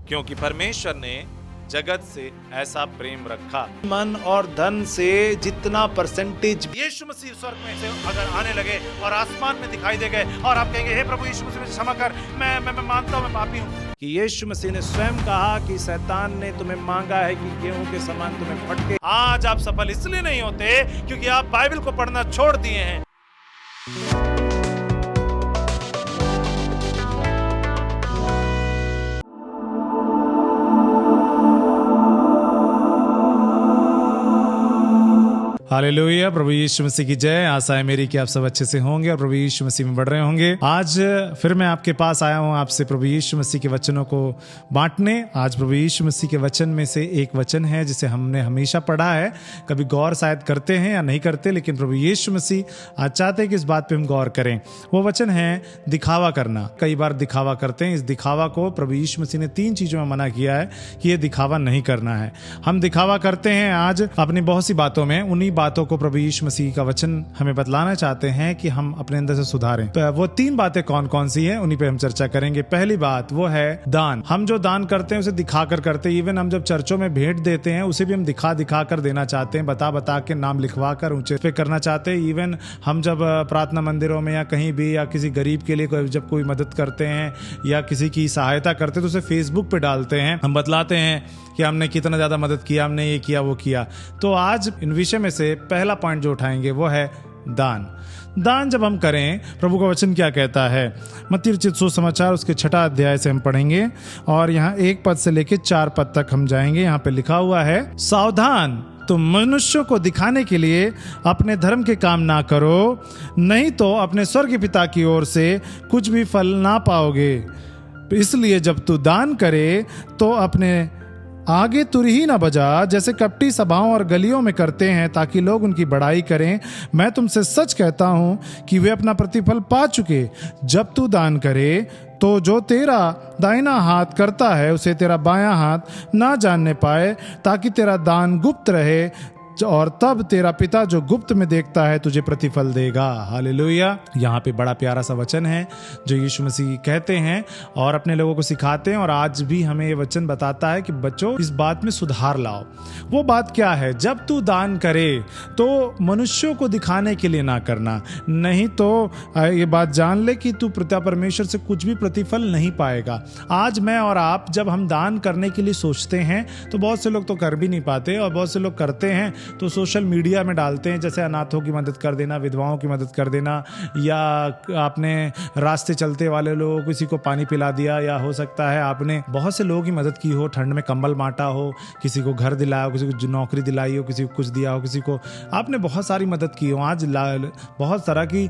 क्योंकि परमेश्वर ने जगत से ऐसा प्रेम रखा। मन और धन से जितना परसेंटेज यीशु मसीह स्वर्ग में से अगर आने लगे और आसमान में दिखाई दे गए और आप कहेंगे हे प्रभु यीशु मसीह मुझे क्षमा कर, मैं मानता हूं मैं पापी हूं, कि यीशु मसीह ने स्वयं कहा कि शैतान ने तुम्हें मांगा है कि गेहूं के समान तुम्हें फटके। आज आप सफल इसलिए नहीं होते क्योंकि आप बाइबल को पढ़ना छोड़ दिए हैं। हालेलुया, प्रभु यीशु मसीह की जय। आशा है मेरी कि आप सब अच्छे से होंगे और प्रभु यीशु मसीह में बढ़ रहे होंगे। आज फिर मैं आपके पास आया हूं आपसे प्रभु यीशु मसीह के वचनों को बांटने। आज प्रभु यीशु मसीह के वचन में से एक वचन है जिसे हमने हमेशा पढ़ा है, कभी गौर शायद करते हैं या नहीं करते, लेकिन प्रभु यीशु मसीह आज चाहते हैं कि इस बात पे हम गौर करें। वो वचन है दिखावा करना। कई बार दिखावा करते हैं। इस दिखावा को प्रभु यीशु मसीह ने 3 चीजों में मना किया है कि ये दिखावा नहीं करना है। हम दिखावा करते हैं आज अपनी बहुत सी बातों में। उन्हीं बातों को प्रभु यीशु मसीह का वचन हमें बतलाना चाहते हैं कि हम अपने अंदर से सुधारें। तो वो 3 बातें कौन कौन सी हैं उन्हीं पे हम चर्चा करेंगे। पहली बात वो है दान। हम जो दान करते हैं उसे दिखा कर करते हैं। इवन हम जब चर्चों में भेंट देते हैं उसे भी हम दिखा कर देना चाहते हैं, बता के नाम लिखवा कर ऊंचे पे करना चाहते हैं। इवन हम जब प्रार्थना मंदिरों में या कहीं भी या किसी गरीब के लिए जब कोई मदद करते हैं या किसी की सहायता करते हैं तो उसे फेसबुक पे डालते हैं, हम बतलाते हैं कि हमने कितना ज्यादा मदद किया, हमने ये किया वो किया। तो आज इन विषय में से पहला पॉइंट जो उठाएंगे वो है दान। दान जब हम करें, प्रभु का वचन क्या कहता है? मत्ती रचित सुसमाचार उसके 6 अध्याय से हम पढ़ेंगे और यहाँ 1 पद से लेके 4 पद तक हम जाएंगे। यहाँ पे लिखा हुआ है, सावधान, तुम मनुष्यों को दिखाने के लिए अपने धर्म के काम ना करो, नहीं तो अपने स्वर्गीय पिता की ओर से कुछ भी फल ना पाओगे। इसलिए जब तू दान करे तो अपने आगे तुरही ही ना बजा, जैसे कपटी सभाओं और गलियों में करते हैं ताकि लोग उनकी बड़ाई करें। मैं तुमसे सच कहता हूं कि वे अपना प्रतिफल पा चुके। जब तू दान करे तो जो तेरा दाहिना हाथ करता है उसे तेरा बायां हाथ ना जानने पाए, ताकि तेरा दान गुप्त रहे और तब तेरा पिता जो गुप्त में देखता है तुझे प्रतिफल देगा। हालेलुया। यहाँ पे बड़ा प्यारा सा वचन है जो यीशु मसीह कहते हैं और अपने लोगों को सिखाते हैं, और आज भी हमें ये वचन बताता है कि बच्चों इस बात में सुधार लाओ। वो बात क्या है? जब तू दान करे तो मनुष्यों को दिखाने के लिए ना करना, नहीं तो ये बात जान ले कि तू पिता परमेश्वर से कुछ भी प्रतिफल नहीं पाएगा। आज मैं और आप जब हम दान करने के लिए सोचते हैं तो बहुत से लोग तो कर भी नहीं पाते, और बहुत से लोग करते हैं तो सोशल मीडिया में डालते हैं, जैसे अनाथों की मदद कर देना, विधवाओं की मदद कर देना, या आपने रास्ते चलते वाले लोगों को किसी को पानी पिला दिया, या हो सकता है आपने बहुत से लोगों की मदद की हो, ठंड में कंबल बांटा हो, किसी को घर दिलाया हो, किसी को नौकरी दिलाई हो, किसी को कुछ दिया हो, किसी को आपने बहुत सारी मदद की हो। आज बहुत तरह की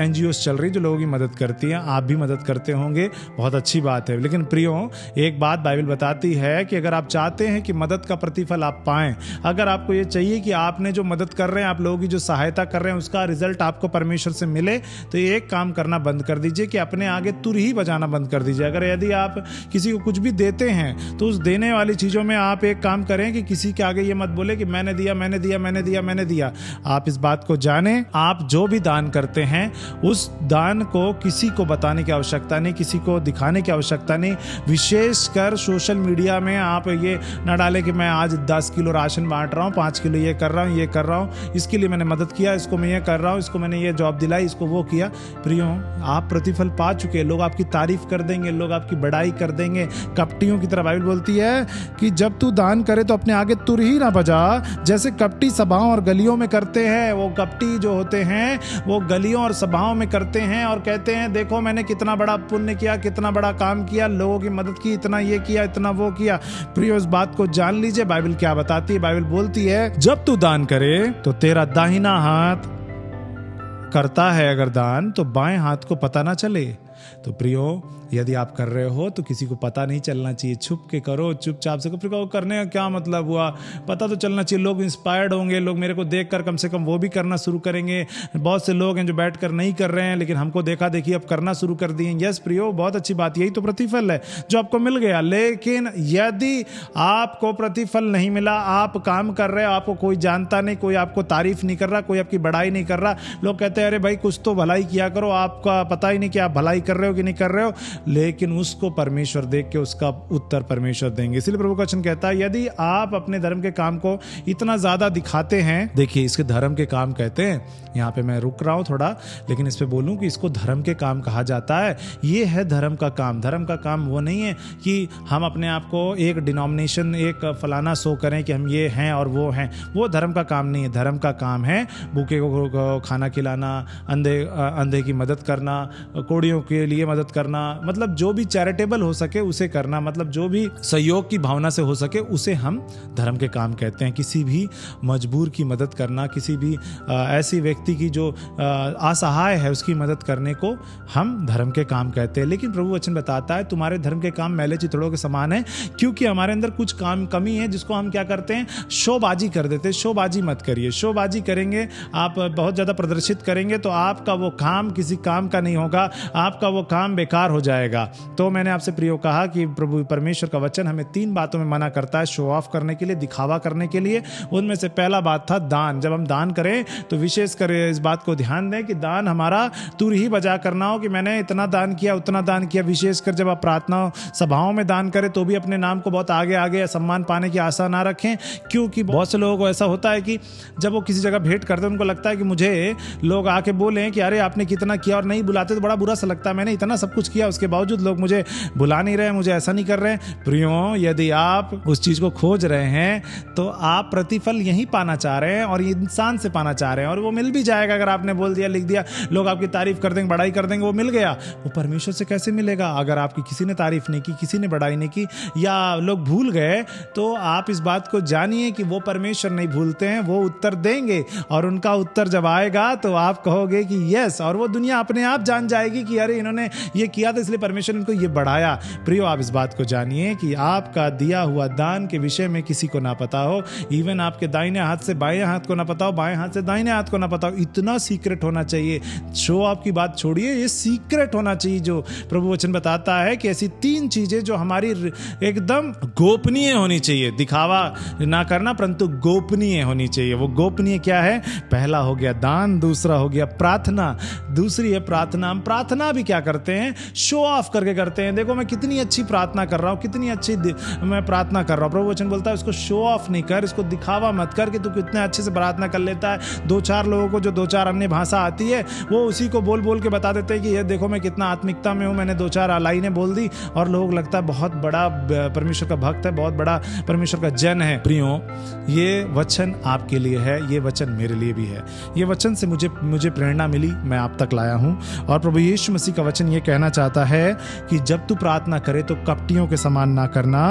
NGOs चल रही जो लोगों की मदद करती हैं। आप भी मदद करते होंगे, बहुत अच्छी बात है। लेकिन प्रियो, एक बात बाइबल बताती है कि अगर आप चाहते हैं कि मदद का प्रतिफल आप पाएं, अगर आपको ये चाहिए कि आपने जो मदद कर रहे हैं, आप लोगों की जो सहायता कर रहे हैं, उसका रिजल्ट आपको परमेश्वर से मिले, तो ये एक काम करना बंद कर दीजिए कि अपने आगे तुर ही बजाना बंद कर दीजिए। अगर यदि आप किसी को कुछ भी देते हैं तो उस देने वाली चीजों में आप एक काम करें कि किसी के आगे ये मत बोले कि मैंने दिया मैंने दिया मैंने दिया मैंने दिया। आप इस बात को जानें, आप जो भी दान करते हैं उस दान को किसी को बताने की आवश्यकता नहीं, किसी को दिखाने की आवश्यकता नहीं। विशेषकर सोशल मीडिया में आप ये ना डालें कि मैं आज 10 किलो राशन बांट रहा हूँ, 5 किलो ये कर रहा हूँ, ये कर रहा हूँ, इसके लिए मैंने मदद किया, इसको मैं ये कर रहा हूँ, इसको मैंने ये जॉब दिलाई, इसको वो किया। प्रियो, आप प्रतिफल पा चुके। लोग आपकी तारीफ कर देंगे, लोग आपकी बड़ाई कर देंगे। कपटियों की तरह बाइबल बोलती है कि जब तू दान करे तो अपने आगे तुर ही ना बजा, जैसे कपटी सभाओं और गलियों में करते हैं। वो कपटी जो होते हैं वो गलियों और सभाओं में करते हैं और कहते हैं देखो मैंने कितना बड़ा पुण्य किया, कितना बड़ा काम किया, लोगों की मदद की, इतना ये किया, इतना वो किया। प्रियो, इस बात को जान लीजिए बाइबल क्या बताती है। बाइबल बोलती है जब तू दान करे तो तेरा दाहिना हाथ करता है अगर दान, तो बाएं हाथ को पता ना चले। तो प्रियो, यदि आप कर रहे हो तो किसी को पता नहीं चलना चाहिए। छुप के करो, चुपचाप से करो। करने का क्या मतलब हुआ? पता तो चलना चाहिए। लोग इंस्पायर्ड होंगे, लोग मेरे को देखकर कम से कम वो भी करना शुरू करेंगे। बहुत से लोग हैं जो बैठकर नहीं कर रहे हैं, लेकिन हमको देखा देखी अब करना शुरू कर दिए। यस प्रियो, बहुत अच्छी बात, यही तो प्रतिफल है जो आपको मिल गया। लेकिन यदि आपको प्रतिफल नहीं मिला, आप काम कर रहे हो, आपको कोई जानता नहीं, कोई आपको तारीफ नहीं कर रहा, कोई आपकी बड़ाई नहीं कर रहा, लोग कहते हैं अरे भाई कुछ तो भलाई किया करो, आपका पता ही नहीं कि आप भलाई कर रहे हो कि नहीं कर रहे हो, लेकिन उसको परमेश्वर देख के उसका उत्तर परमेश्वर देंगे। इसलिए प्रभु का वचन कहता है यदि आप अपने धर्म के काम को इतना ज्यादा दिखाते हैं, देखिए इसके धर्म के काम कहते हैं, यहाँ पे मैं रुक रहा हूं थोड़ा, लेकिन इस पे बोलूं कि इसको धर्म के काम कहा जाता है। ये है धर्म का काम। धर्म का काम वो नहीं है कि हम अपने आप को एक डिनोमिनेशन, एक फलाना शो करें कि हम ये हैं और वो हैं, वो धर्म का काम नहीं है। धर्म का काम है भूखे को खाना खिलाना, अंधे की मदद करना, कोड़ियों के लिए मदद करना, मतलब जो भी चैरिटेबल हो सके उसे करना, मतलब जो भी सहयोग की भावना से हो सके उसे हम धर्म के काम कहते हैं। किसी भी मजबूर की मदद करना, किसी भी ऐसी व्यक्ति की जो असहाय है उसकी मदद करने को हम धर्म के काम कहते हैं। लेकिन प्रभु वचन बताता है तुम्हारे धर्म के काम मैले चितड़ों के समान है, क्योंकि हमारे अंदर कुछ काम कमी है जिसको हम क्या करते हैं, शोबाजी कर देते हैं। शोबाजी मत करिए। शोबाजी करेंगे, आप बहुत ज्यादा प्रदर्शित करेंगे तो आपका वो काम किसी काम का नहीं होगा, आपका वो काम बेकार हो जाएगा। तो मैंने आपसे प्रियो कहा कि प्रभु परमेश्वर का वचन हमें 3 बातों में मना करता है शो ऑफ करने के लिए, दिखावा करने के लिए। उनमें से पहला बात था दान। जब हम दान करें तो विशेष कर इस बात को ध्यान दें कि दान हमारा तुर ही बजा करना हो कि मैंने इतना दान किया, उतना दान किया। विशेषकर जब आप प्रार्थना सभाओं में दान करें तो भी अपने नाम को बहुत आगे आगे सम्मान पाने की आशा ना रखें, क्योंकि बहुत से लोगों को ऐसा होता है कि जब वो किसी जगह भेंट करते हैं उनको लगता है कि मुझे लोग आके बोलें कि अरे आपने कितना किया, और नहीं बुलाते तो बड़ा बुरा सा लगता है, मैंने इतना सब कुछ किया उसके बावजूद लोग मुझे बुला नहीं रहे, मुझे ऐसा नहीं कर रहे। प्रियो, यदि आप उस चीज को खोज रहे हैं तो आप प्रतिफल यही पाना चाह रहे हैं और इंसान से पाना चाह रहे हैं, और वो मिल भी जाएगा। अगर आपने बोल दिया, लिख दिया, लोग आपकी तारीफ कर देंगे, बड़ाई कर देंगे, वो मिल गया। वो परमेश्वर से कैसे मिलेगा? अगर आपकी किसी ने तारीफ नहीं की, किसी ने बड़ाई नहीं की, या लोग भूल गए, तो आप इस बात को जानिए कि वो परमेश्वर नहीं भूलते हैं, वो उत्तर देंगे, और उनका उत्तर जब आएगा तो आप कहोगे कि यस, और वो दुनिया अपने आप जान जाएगी कि अरे इन्होंने ये किया था इसलिए परमेश्वर इनको ये बढ़ाया। प्रियो, आप इस बात को जानिए कि आपका दिया हुआ दान के विषय में किसी को ना पता हो, इवन आपके दाहिने हाथ से बाएं हाथ को ना पता हो, बाएं हाथ से दाहिने हाथ को ना पता हो। इतना सीक्रेट होना चाहिए। शो ऑफ की बात छोड़िए, ये सीक्रेट होना चाहिए। जो प्रभु वचन बताता है कि ऐसी 3 चीजें जो हमारी एकदम गोपनीय होनी चाहिए, दिखावा ना करना परंतु गोपनीय होनी चाहिए। वो गोपनीय क्या है? पहला हो गया दान, दूसरा हो गया प्रार्थना, दूसरी है प्रार्थना। हम प्रार्थना भी क्या करते हैं? शो ऑफ करके करते हैं। देखो मैं कितनी अच्छी प्रार्थना कर रहा हूं, कितनी अच्छी मैं प्रार्थना कर रहा हूं। प्रभु वचन बोलता है इसको शो ऑफ नहीं कर, इसको दिखावा मत कर कि तू कितने अच्छे से प्रार्थना कर लेता है। 2-4 लोगों को जो 2-4 अन्य भाषा आती है वो उसी को बोल बोल के बता देते हैं कि ये देखो मैं कितना आत्मिकता में हूं, मैंने 2-4 लाइनें बोल दी, और लोग लगता है बहुत बड़ा परमेश्वर का भक्त है, बहुत बड़ा परमेश्वर का जन है। प्रियो, ये वचन आपके लिए है, ये वचन मेरे लिए भी है। ये वचन से मुझे प्रेरणा मिली, मैं आप तक लाया हूं। और प्रभु यीशु मसीह का वचन ये कहना चाहता है कि जब तू प्रार्थना करे तो कपटियों के समान ना करना।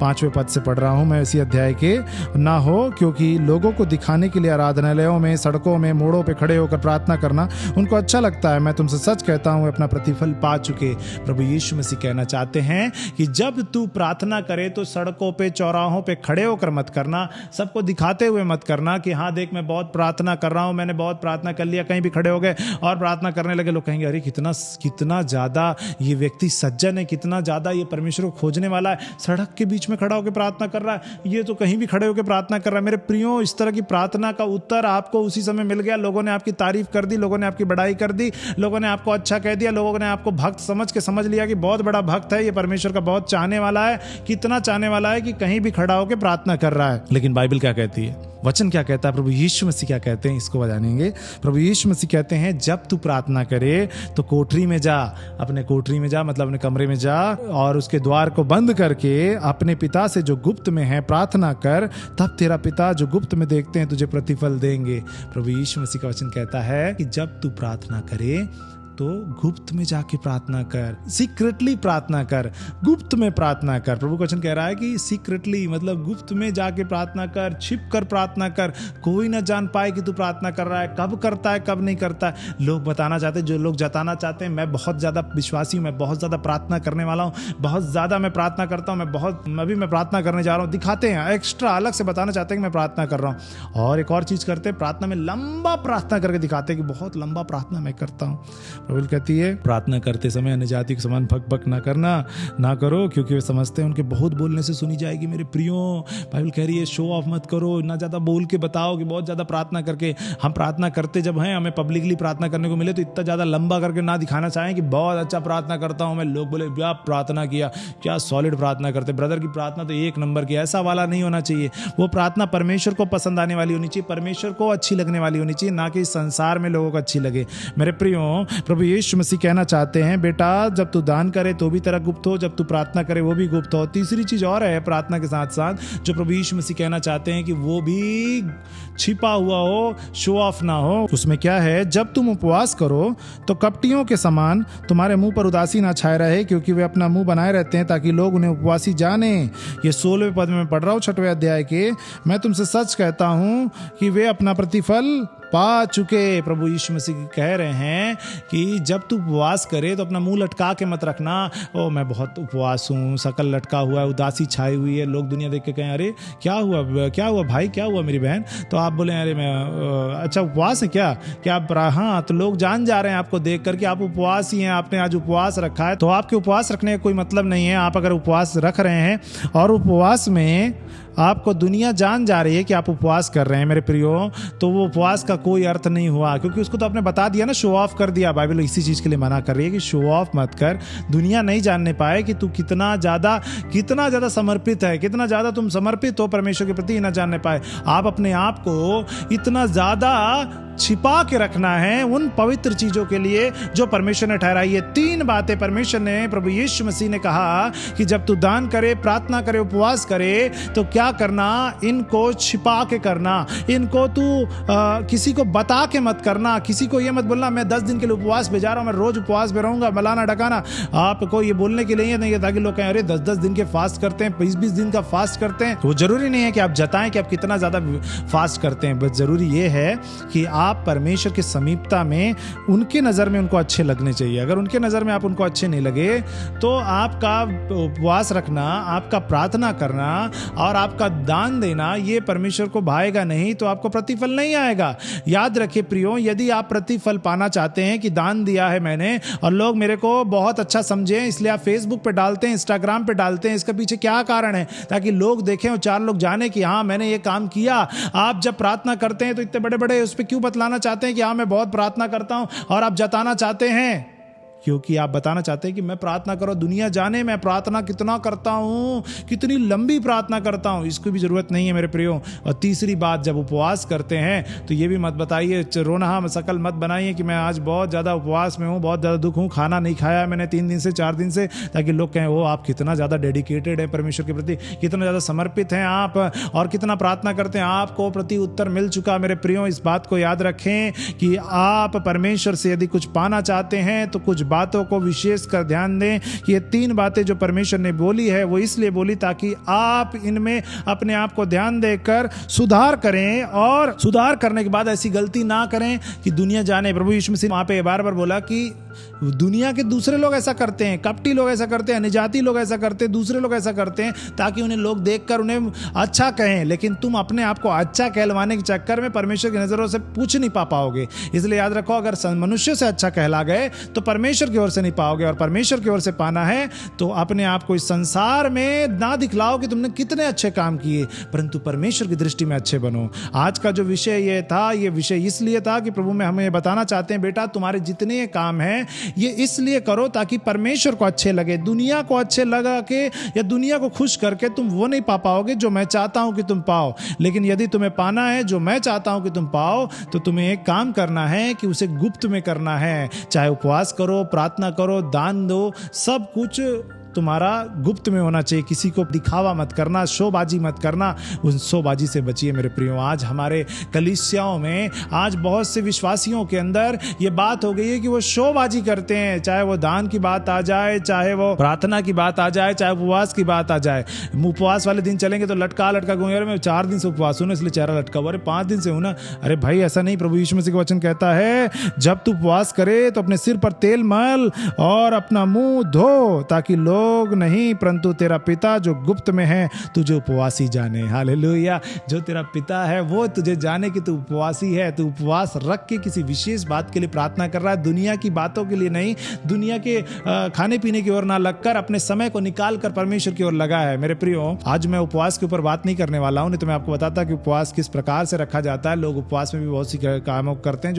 5वें पद से पढ़ रहा हूं मैं इसी अध्याय के, ना हो क्योंकि लोगों को दिखाने के लिए आराधनालयों में, सड़कों में, मोड़ों पे खड़े होकर प्रार्थना करना उनको अच्छा लगता है। मैं तुमसे सच कहता हूं अपना प्रतिफल पा चुके। प्रभु यीशु मसीह कहना चाहते हैं कि जब तू प्रार्थना करे तो सड़कों पे, चौराहों पे खड़े होकर मत करना, सबको दिखाते हुए मत करना कि हाँ देख मैं बहुत प्रार्थना कर रहा हूं, मैंने बहुत प्रार्थना कर लिया। कहीं भी खड़े हो गए और प्रार्थना करने लगे, लोग कहेंगे अरे कितना ज्यादा ये व्यक्ति सज्जन है, कितना ज्यादा ये परमेश्वर को खोजने वाला है, सड़क के बीच में खड़ा होकर प्रार्थना कर रहा है, ये तो कहीं भी खड़े होकर प्रार्थना कर रहा है। मेरे प्रियो, इस तरह की प्रार्थना का उत्तर आपको उसी समय मिल गया। लोगों ने आपकी तारीफ कर दी, लोगों ने आपकी बड़ाई कर दी, लोगों ने आपको अच्छा कह दिया, लोगों ने आपको भक्त समझ लिया कि बहुत बड़ा भक्त है, ये परमेश्वर का बहुत चाहने वाला है। कितना चाहने वाला है कि कहीं भी खड़ा होकर प्रार्थना कर रहा है। लेकिन बाइबल क्या कहती है, वचन क्या कहता है, प्रभु यीशु मसीह क्या कहते हैं, इसको जानेंगे। प्रभु यीशु मसीह कहते हैं जब तू प्रार्थना करे तो कोठरी में जा, अपने कोठरी में जा, मतलब अपने कमरे में जा, और उसके द्वार को बंद करके अपने पिता से जो गुप्त में है प्रार्थना कर, तब तेरा पिता जो गुप्त में देखते हैं तुझे प्रतिफल देंगे। प्रभु यीशु मसीह का वचन कहता है कि जब तू प्रार्थना करे तो गुप्त में जाके प्रार्थना कर, सीक्रेटली प्रार्थना कर, गुप्त में प्रार्थना कर। प्रभु का वचन कह रहा है कि सीक्रेटली मतलब गुप्त में जाके प्रार्थना कर, छिप कर प्रार्थना कर, कोई ना जान पाए कि तू प्रार्थना कर रहा है, कब करता है कब नहीं करता है। लोग बताना चाहते हैं, जो लोग जताना चाहते हैं मैं बहुत ज्यादा विश्वासी हूं, मैं बहुत ज्यादा प्रार्थना करने वाला हूं, बहुत ज्यादा मैं प्रार्थना करता हूं, मैं प्रार्थना करने जा रहा हूं, दिखाते हैं, एक्स्ट्रा अलग से बताना चाहते हैं कि मैं प्रार्थना कर रहा हूं। और एक और चीज करते हैं, प्रार्थना में लंबा प्रार्थना करके दिखाते हैं कि बहुत लंबा प्रार्थना मैं करता हूं, प्रभु कहती है प्रार्थना करते समय अन्य जाति के समान भक भक ना करो, क्योंकि वे समझते हैं उनके बहुत बोलने से सुनी जाएगी। मेरे प्रियो, बाइबल कह रही है शो ऑफ मत करो, ना ज़्यादा बोल के बताओ कि बहुत ज़्यादा प्रार्थना करके। हम प्रार्थना करते जब हैं, हमें पब्लिकली प्रार्थना करने को मिले तो इतना ज़्यादा लंबा करके ना दिखाना चाहें कि बहुत अच्छा प्रार्थना करता हूँ मैं, लोग बोले क्या प्रार्थना किया, क्या सॉलिड प्रार्थना करते। ब्रदर की प्रार्थना तो एक नंबर की, ऐसा वाला नहीं होना चाहिए। वो प्रार्थना परमेश्वर को पसंद आने वाली होनी चाहिए, परमेश्वर को अच्छी लगने वाली होनी चाहिए, ना कि संसार में लोगों को अच्छी लगे। मेरे प्रियो, प्रभु यीशु मसीह कहना चाहते हैं बेटा जब तू दान करे तो भी तेरा गुप्त हो, जब तू प्रार्थना करे वो भी गुप्त हो। तीसरी चीज और है प्रार्थना के साथ साथ जो प्रभु यीशु मसीह कहना चाहते हैं कि वो भी छिपा हुआ हो, शो ऑफ ना हो। उसमें क्या है, जब तुम उपवास करो तो कपटियों के समान तुम्हारे मुंह पर उदासी ना छाए रहे, क्योंकि वे अपना मुंह बनाए रहते हैं ताकि लोग उन्हें उपवासी जाने। ये 16वें पद में पढ़ रहा हूं 6वें अध्याय के। मैं तुमसे सच कहता हूं कि वे अपना प्रतिफल पा चुके। प्रभु यीशु मसीह कह रहे हैं कि जब तू उपवास करे तो अपना मुंह लटका के मत रखना, ओ मैं बहुत उपवास हूँ, शकल लटका हुआ है, उदासी छाई हुई है, लोग दुनिया देख के कहें अरे क्या हुआ भाई, क्या हुआ मेरी बहन, तो आप बोले अरे मैं अच्छा उपवास है क्या आप, हाँ, तो लोग जान जा रहे हैं आपको देख कर कि आप उपवास ही हैं, आपने आज उपवास रखा है। तो आपके उपवास रखने का कोई मतलब नहीं है। आप अगर उपवास रख रहे हैं और उपवास में आपको दुनिया जान जा रही है कि आप उपवास कर रहे हैं मेरे प्रियो, तो वो उपवास का कोई अर्थ नहीं हुआ, क्योंकि उसको तो आपने बता दिया ना, शो ऑफ कर दिया। बाइबल इसी चीज के लिए मना कर रही है कि शो ऑफ मत कर, दुनिया नहीं जानने पाए कि तू कितना ज्यादा समर्पित है, कितना ज्यादा तुम समर्पित हो परमेश्वर के प्रति, ना जानने पाए। आप अपने आप को इतना ज्यादा छिपा के रखना है उन पवित्र चीजों के लिए जो परमेश्वर ने ठहराई है। 3 बातें परमेश्वर ने, प्रभु यीशु मसीह ने कहा कि जब तू दान करे, प्रार्थना करे, उपवास करे तो क्या करना, इनको छिपा के करना, इनको तू किसी को बता के मत करना। किसी को ये मत बोलना मैं 10 दिन के लिए उपवास पे जा रहा हूं, मैं रोज उपवास पे रहूंगा, मलाना डकाना। आपको ये बोलने के लिए नहीं है ताकि लोग कहें अरे 10-10 दिन के फास्ट करते हैं, 20-20 दिन का फास्ट करते हैं। वो जरूरी नहीं है कि आप जताएं कि आप कितना ज्यादा फास्ट करते हैं, बस जरूरी ये है कि आप परमेश्वर की समीपता में उनके नजर में उनको अच्छे लगने चाहिए। अगर उनके नजर में आप उनको अच्छे नहीं लगे तो आपका उपवास रखना, आपका प्रार्थना करना और आपका दान देना ये परमेश्वर को भाएगा नहीं, तो आपको प्रतिफल नहीं आएगा। याद रखिए प्रियो, यदि आप प्रतिफल पाना चाहते हैं कि दान दिया है मैंने और लोग मेरे को बहुत अच्छा समझे, इसलिए आप फेसबुक पे डालते हैं, इंस्टाग्राम पे डालते हैं, इसके पीछे क्या कारण है, ताकि लोग देखें और 4 लोग जाने कि हाँ मैंने ये काम किया। आप जब प्रार्थना करते हैं तो इतने बड़े बड़े उस पर क्यों बतलाना चाहते हैं कि हाँ मैं बहुत प्रार्थना करता हूं, और आप जताना चाहते हैं क्योंकि आप बताना चाहते हैं कि मैं प्रार्थना करो, दुनिया जाने मैं प्रार्थना कितना करता हूं, कितनी लंबी प्रार्थना करता हूं। इसकी भी जरूरत नहीं है मेरे प्रियो। और तीसरी बात, जब उपवास करते हैं तो ये भी मत बताइए, रोना शकल मत बनाइए कि मैं आज बहुत ज़्यादा उपवास में हूँ, बहुत ज़्यादा दुख हूँ, खाना नहीं खाया मैंने 3 दिन से 4 दिन से, ताकि लोग कहें वो आप कितना ज़्यादा डेडिकेटेड है परमेश्वर के प्रति, कितना ज़्यादा समर्पित हैं आप और कितना प्रार्थना करते हैं, आपको प्रति उत्तर मिल चुका। मेरे प्रियो, इस बात को याद रखें कि आप परमेश्वर से यदि कुछ पाना चाहते हैं तो कुछ बातों को विशेष कर ध्यान दें कि ये 3 बातें जो परमेश्वर ने बोली है वो इसलिए बोली ताकि आप इनमें अपने आप को ध्यान देकर सुधार करें, और सुधार करने के बाद ऐसी गलती ना करें कि दुनिया जाने। प्रभु यीशु मसीह वहां पे बार बार बोला कि दुनिया के दूसरे लोग ऐसा करते हैं, कपटी लोग ऐसा करते हैं, निजाती लोग ऐसा करते हैं, दूसरे लोग ऐसा करते हैं ताकि उन्हें लोग देखकर उन्हें अच्छा कहें, लेकिन तुम अपने आप को अच्छा कहलवाने के चक्कर में परमेश्वर की नजरों से पूछ नहीं पा पाओगे। इसलिए याद रखो, अगर मनुष्य से अच्छा कहला गए तो परमेश्वर की ओर से नहीं पाओगे, और परमेश्वर की ओर से पाना है तो अपने आप को इस संसार में ना दिखलाओ कि तुमने कितने अच्छे काम किए, परंतु परमेश्वर की दृष्टि में अच्छे बनो। आज का जो विषय ये था, ये विषय इसलिए था कि प्रभु में हमें बताना चाहते हैं बेटा तुम्हारे जितने काम हैं ये इसलिए करो ताकि परमेश्वर को अच्छे लगे। दुनिया को अच्छे लगा के या दुनिया को खुश करके तुम वो नहीं पा पाओगे जो मैं चाहता हूं कि तुम पाओ, लेकिन यदि तुम्हें पाना है जो मैं चाहता हूं कि तुम पाओ तो तुम्हें एक काम करना है कि उसे गुप्त में करना है। चाहे उपवास करो, प्रार्थना करो, दान दो, सब कुछ तुम्हारा गुप्त में होना चाहिए। किसी को दिखावा मत करना, शोबाजी मत करना, उन शोबाजी से बचिए मेरे प्रियो। आज हमारे कलीसियाओं में, आज बहुत से विश्वासियों के अंदर ये बात हो गई है कि वो शोबाजी करते हैं, चाहे वो दान की बात आ जाए, चाहे वो प्रार्थना की बात आ जाए, चाहे उपवास की बात आ जाए। उपवास वाले दिन चलेंगे तो लटका घूम, यार मैं 4 दिन से उपवास हूं ना इसलिए चेहरा लटका हुआ, अरे 5 दिन से हूं ना, अरे भाई ऐसा नहीं। प्रभु यीशु मसीह का वचन कहता है जब तू उपवास करे तो अपने सिर पर तेल मल और अपना मुंह धो ताकि लोग लोग नहीं परंतु तेरा पिता जो गुप्त में है तुझे उपवासी जाने। हालेलुया। जो तेरा पिता है वो तुझे जाने कि तू उपवासी है। तू उपवास रख के किसी विशेष बात के लिए प्रार्थना कर रहा है, दुनिया की बातों के लिए नहीं, दुनिया के खाने पीने की ओर ना लगकर अपने समय को निकाल कर परमेश्वर की ओर लगा है। मेरे प्रियो, आज मैं उपवास के ऊपर बात नहीं करने वाला हूं, नहीं तो मैं आपको बताता कि उपवास किस प्रकार से रखा जाता है। लोग उपवास में भी बहुत सी कामों करते हैं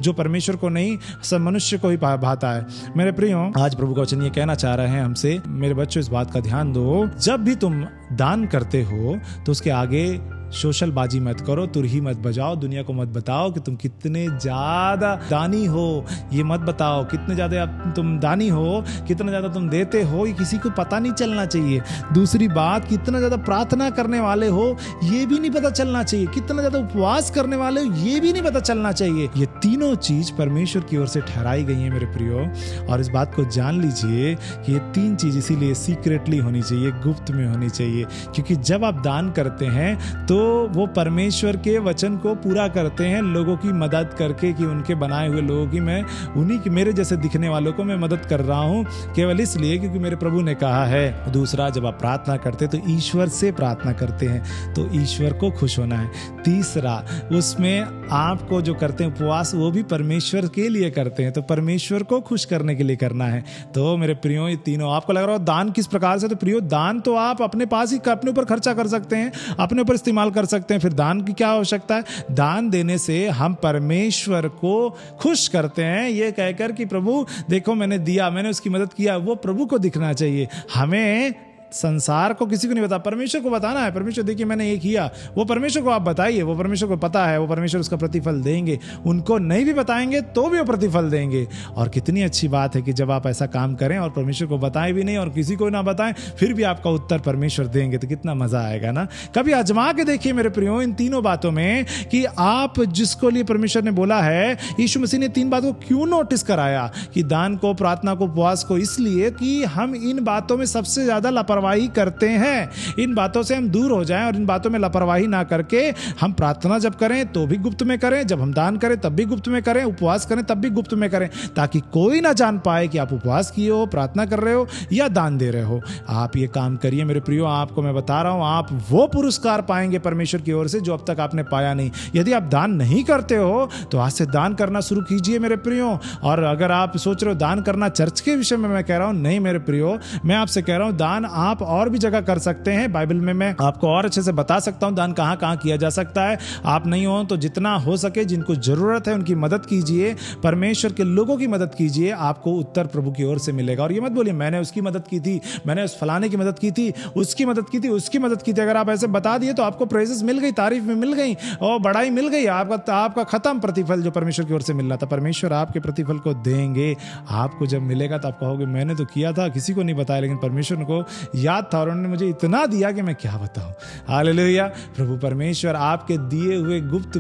जो परमेश्वर को नहीं, सब मनुष्य को ही भाता है। मेरे प्रियो, आज प्रभु का वचन ये कहना चाह रहे हैं हमसे, मेरे बच्चों इस बात का ध्यान दो, जब भी तुम दान करते हो तो उसके आगे सोशल बाजी मत करो, तुरही मत बजाओ, दुनिया को मत बताओ कि तुम कितने ज्यादा दानी हो। ये मत बताओ कितने ज्यादा तुम दानी हो, कितना ज्यादा तुम देते हो, ये किसी को पता नहीं चलना चाहिए। दूसरी बात, कितना ज्यादा प्रार्थना करने वाले हो ये भी नहीं पता चलना चाहिए, कितना ज्यादा उपवास करने वाले हो ये भी नहीं पता चलना चाहिए। ये तीनों चीज परमेश्वर की ओर से ठहराई गई है मेरे प्रियो, और इस बात को जान लीजिए कि ये तीन चीज इसीलिए सीक्रेटली होनी चाहिए, गुप्त में होनी चाहिए, क्योंकि जब आप दान करते हैं तो वो परमेश्वर के वचन को पूरा करते हैं, लोगों की मदद करके, कि उनके बनाए हुए लोगों की, मैं उन्हीं की, मेरे जैसे दिखने वालों को मैं मदद कर रहा हूं केवल इसलिए क्योंकि मेरे प्रभु ने कहा है। दूसरा, जब आप प्रार्थना करते तो ईश्वर से प्रार्थना करते हैं तो ईश्वर को खुश होना है। तीसरा, उसमें आपको जो करते हैं उपवास वो भी परमेश्वर के लिए करते हैं तो परमेश्वर को खुश करने के लिए करना है। तो मेरे प्रियो, ये तीनों आपको लग रहा हो दान किस प्रकार से, तो प्रियो दान तो आप अपने पास ही अपने ऊपर खर्चा कर सकते हैं, अपने ऊपर इस्तेमाल कर सकते हैं। फिर दान की क्या आवश्यकता है? दान देने से हम परमेश्वर को खुश करते हैं, ये कहकर कि प्रभु देखो मैंने दिया, मैंने उसकी मदद किया, वो प्रभु को दिखना चाहिए। हमें संसार को किसी को नहीं बता, परमेश्वर को बताना है। परमेश्वर देखिए मैंने ये किया, वो परमेश्वर को आप बताइए, वो परमेश्वर को पता है, वो परमेश्वर उसका प्रतिफल देंगे। उनको नहीं भी बताएंगे तो भी वो प्रतिफल देंगे। और कितनी अच्छी बात है कि जब आप ऐसा काम करें और परमेश्वर को बताएं भी नहीं और किसी को ना बताएं, फिर भी आपका उत्तर परमेश्वर देंगे, तो कितना मजा आएगा ना। कभी आजमा के देखिए मेरे प्रियो इन तीनों बातों में कि आप जिसको लिए परमेश्वर ने बोला है, यीशु मसीह ने तीन बातों को क्यों नोटिस कराया कि दान को, प्रार्थना को, उपवास को, इसलिए कि हम इन बातों में सबसे ज्यादा लापरवाही करते हैं। इन बातों से हम दूर हो जाएं और इन बातों में लापरवाही ना करके हम प्रार्थना जब करें तो भी गुप्त में करें, जब हम दान करें तब भी गुप्त में करें, उपवास करें तब भी गुप्त में करें, ताकि कोई ना जान पाए कि आप उपवास किए हो, प्रार्थना कर रहे हो या दान दे रहे हो। आप ये काम करिए मेरे प्रियो, आपको मैं बता रहा हूं, आप वो पुरस्कार पाएंगे परमेश्वर की ओर से जो अब तक आपने पाया नहीं। यदि आप दान नहीं करते हो तो आज से दान करना शुरू कीजिए मेरे प्रियो। और अगर आप सोच रहे हो दान करना चर्च के विषय में मैं कह रहा हूं, नहीं मेरे प्रियो, मैं आपसे कह रहा हूं दान आप और भी जगह कर सकते हैं। बाइबल में मैं आपको और अच्छे से बता सकता हूं दान कहां कहां किया जा सकता है। आप नहीं हो तो जितना हो सके, जिनको जरूरत है उनकी मदद कीजिए, परमेश्वर के लोगों की मदद कीजिए, आपको उत्तर प्रभु की ओर से मिलेगा। और ये मत बोलिए मैंने उसकी मदद की थी, मैंने उस फलाने की मदद की थी, उसकी मदद की थी, उसकी मदद की थी। अगर आप ऐसे बता दिए तो आपको प्रेजेस मिल गई, तारीफ में मिल गई और बड़ाई मिल गई, आपका खत्म प्रतिफल जो परमेश्वर की ओर से मिल रहा था। परमेश्वर आपके प्रतिफल को देंगे। आपको जब मिलेगा तो आप कहोगे मैंने तो किया था, किसी को नहीं बताया, लेकिन परमेश्वर को याद था और उन्होंने मुझे इतना दिया कि मैं क्या बताऊं। हालेलुया। प्रभु परमेश्वर आपके दिए हुए गुप्त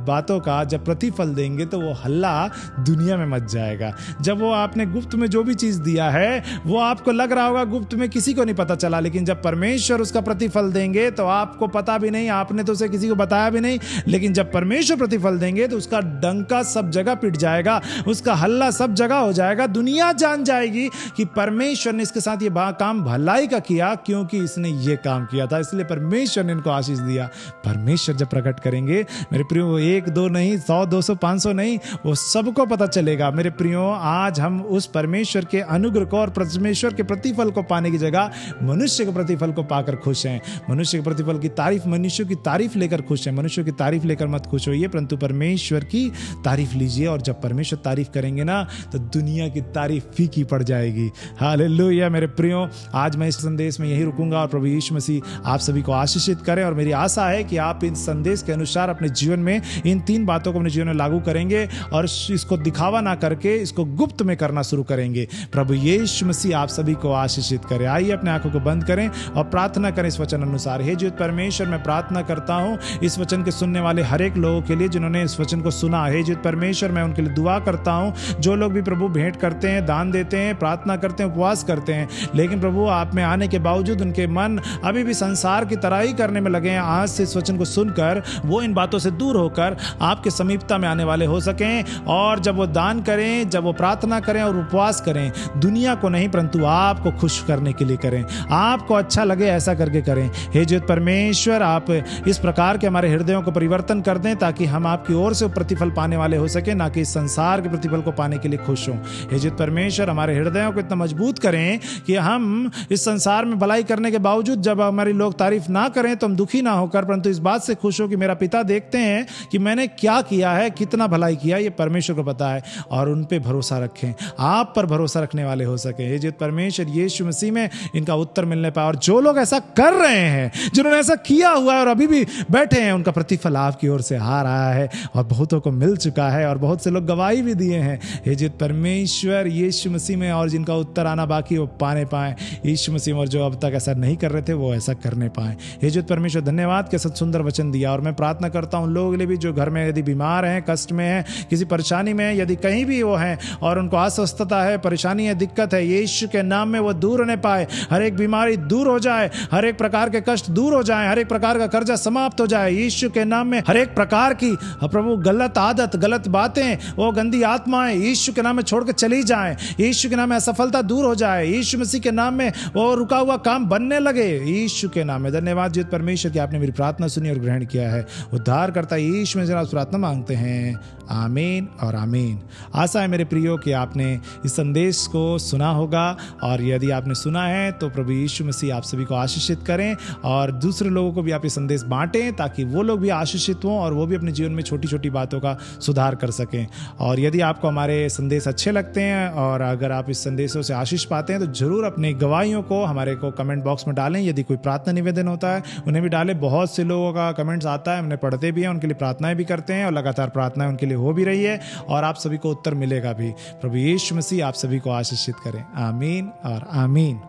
बातों का जब प्रतिफल देंगे तो वो हल्ला दुनिया में मच जाएगा। जब वो आपने गुप्त में जो भी चीज दिया है वो आपको लग रहा होगा गुप्त में किसी को नहीं पता चला, लेकिन जब परमेश्वर उसका प्रतिफल देंगे तो आपको पता भी नहीं, आपने तो उसे किसी को बताया भी नहीं, लेकिन जब परमेश्वर प्रतिफल देंगे तो उसका डंका सब जगह पिट जाएगा, उसका हल्ला सब जगह हो जाएगा। दुनिया जान जाएगी कि परमेश्वर ने इसके साथ ये काम भलाई का किया, क्योंकि इसने ये काम किया था, इसलिए परमेश्वर ने इनको आशीष दिया। परमेश्वर जब प्रकट करेंगे मेरे प्रियो, 1 2 नहीं, 100 200 500 नहीं, वो सबको पता चलेगा। मेरे प्रियो, आज हम उस परमेश्वर के अनुग्रह को और परमेश्वर के प्रतिफल को पाने की जगह मनुष्य के प्रतिफल को पाकर खुश हैं। मनुष्य के प्रतिफल की तारीफ, मनुष्य की तारीफ लेकर खुश हैं। मनुष्य की तारीफ लेकर मत खुश होइए, परंतु परमेश्वर की तारीफ लीजिए। और जब परमेश्वर तारीफ करेंगे ना तो दुनिया की तारीफ फीकी पड़ जाएगी। हालेलुया। मेरे प्रियो, आज मैं इस संदेश में यही रुकूंगा और प्रभु यीशु मसीह आप सभी को आशीषित करें। और मेरी आशा है कि आप इन संदेश के अनुसार अपने जीवन में इन 3 बातों को अपने जीवन में लागू करेंगे और इसको दिखावा ना करके इसको गुप्त में करना शुरू करेंगे। प्रभु यीशु मसीह आप सभी को आशीषित करें। आइए अपने आंखों को बंद करें और प्रार्थना करें इस वचन अनुसार। हे जीवित परमेश्वर, मैं प्रार्थना करता हूं इस वचन के सुनने वाले हर एक लोगों के लिए जिन्होंने इस वचन को सुना। हे जीवित परमेश्वर, मैं उनके लिए दुआ करता हूं। जो लोग भी प्रभु भेंट करते हैं, दान देते हैं, प्रार्थना करते हैं, उपवास करते हैं, लेकिन प्रभु आप में आने आने के बावजूद उनके मन अभी भी संसार की तरह ही करने में लगे हैं, आज से इस वचन को सुनकर वो इन बातों से दूर होकर आपके समीपता में आने वाले हो सकें। और जब वो दान करें, जब वो प्रार्थना करें और उपवास करें, दुनिया को नहीं परंतु आपको खुश करने के लिए करें, आपको अच्छा लगे ऐसा करके करें। हे जीवित परमेश्वर, आप इस प्रकार के हमारे हृदयों को परिवर्तन कर दें ताकि हम आपकी ओर से प्रतिफल पाने वाले हो सके, ना कि इस संसार के प्रतिफल को पाने के लिए खुश हों। हे जीवित परमेश्वर, हमारे हृदयों को इतना मजबूत करें कि हम इस संसार में भलाई करने के बावजूद जब हमारे लोग तारीफ ना करें तो हम दुखी ना होकर परंतु इस बात से खुश हो कि मेरा पिता देखते हैं कि मैंने क्या किया है, कितना भलाई किया, ये परमेश्वर को पता है, और उन पे भरोसा रखें, आप पर भरोसा रखने वाले हो सके। हे जीवित परमेश्वर, यीशु मसीह में इनका उत्तर मिलने पाए, और जो लोग ऐसा कर रहे हैं, जिन्होंने ऐसा किया हुआ है और अभी भी बैठे हैं, उनका प्रतिफल आपकी ओर से आ रहा है और बहुतों को मिल चुका है और बहुत से लोग गवाही भी दिए हैं। हे जीवित परमेश्वर, यीशु मसीह में, और जिनका उत्तर आना बाकी वो पाने पाए यीशु मसीह, और जो अब तक ऐसा नहीं कर रहे थे वो ऐसा करने पाए। हे जीवित परमेश्वर, धन्यवाद के सत सुंदर वचन दिया। और मैं प्रार्थना करता हूं उन लोगों के लिए भी जो घर में यदि बीमार हैं, कष्ट में हैं, किसी परेशानी में, यदि कहीं भी वो हैं और उनको अस्वस्थता है, परेशानी है, दिक्कत है, यीशु के नाम में वो दूर होने पाए, हर एक बीमारी दूर हो जाए, हर एक प्रकार के कष्ट दूर हो जाए, हर एक प्रकार का कर्जा समाप्त हो जाए यीशु के नाम में। हर एक प्रकार की प्रभु गलत आदत, गलत बातें, वो गंदी आत्माएं यीशु के नाम में छोड़कर चली जाएं, यीशु के नाम में असफलता दूर हो जाए, यीशु मसीह के नाम में वो रुका हुआ काम बनने लगे यीशु के नाम में। धन्यवाद जीवित परमेश्वर कि आपने मेरी प्रार्थना सुनी और ग्रहण किया है। उद्धार करता यीशु में जरा प्रार्थना मांगते हैं, आमीन और आमीन। आशा है मेरे प्रियो कि आपने इस संदेश को सुना होगा, और यदि आपने सुना है तो प्रभु यीशु मसीह आप सभी को आशीषित करें और दूसरे लोगों को भी आप ये संदेश बांटें ताकि वो लोग भी आशीषित हों और वो भी अपने जीवन में छोटी छोटी बातों का सुधार कर सकें। और यदि आपको हमारे संदेश अच्छे लगते हैं और अगर आप इस संदेशों से आशीष पाते हैं तो जरूर अपनी गवाहियों को हमारे को कमेंट बॉक्स में डालें। यदि कोई प्रार्थना निवेदन होता है उन्हें भी डालें। बहुत से लोगों का कमेंट्स आता है, हमने पढ़ते भी हैं, उनके लिए प्रार्थनाएं भी करते हैं और लगातार प्रार्थनाएं उनके लिए हो भी रही है और आप सभी को उत्तर मिलेगा भी। प्रभु यीशु मसीह आप सभी को आशीषित करें। आमीन और आमीन।